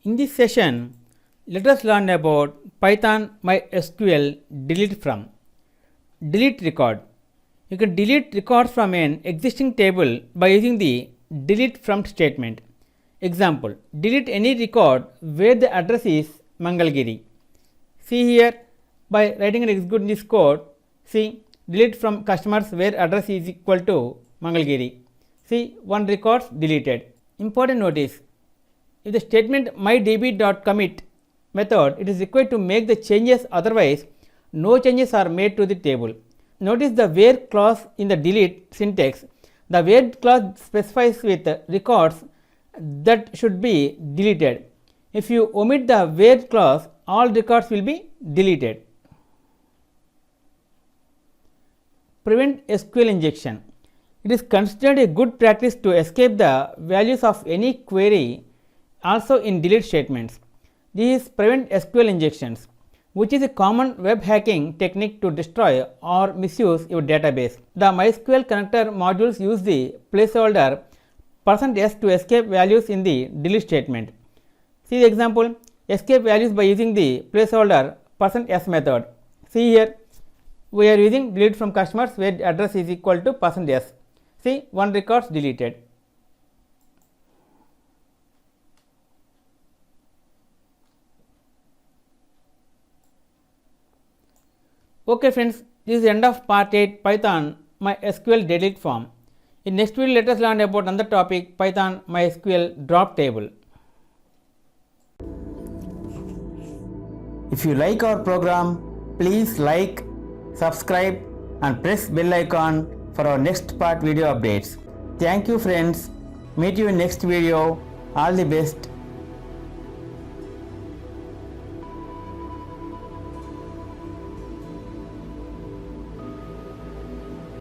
In this session, let us learn about Python MySQL delete from. Delete record. You can delete records from an existing table by using the delete from statement. Example, delete any record where the address is Mangalgiri. See here, by writing and executing this code, see delete from customers where address is equal to Mangalgiri. See, one record deleted. Important notice, if the statement mydb.commit method, it is required to make the changes, otherwise no changes are made to the table. Notice the where clause in the delete syntax. The where clause specifies with records that should be deleted. If you omit the where clause, all records will be deleted. Prevent SQL injection. It is considered a good practice to escape the values of any query also in delete statements. This is prevent SQL injections, which is a common web hacking technique to destroy or misuse your database. The MySQL connector modules use the placeholder %s to escape values in the delete statement. See the example, escape values by using the placeholder %s method. See here, we are using delete from customers where address is equal to %s. See, one record deleted. Okay friends, this is the end of part 8 Python MySQL delete from. In next video, let us learn about another topic, Python MySQL drop table. If you like our program, please like, subscribe and press bell icon for our next part video updates. Thank you friends. Meet you in next video. All the best.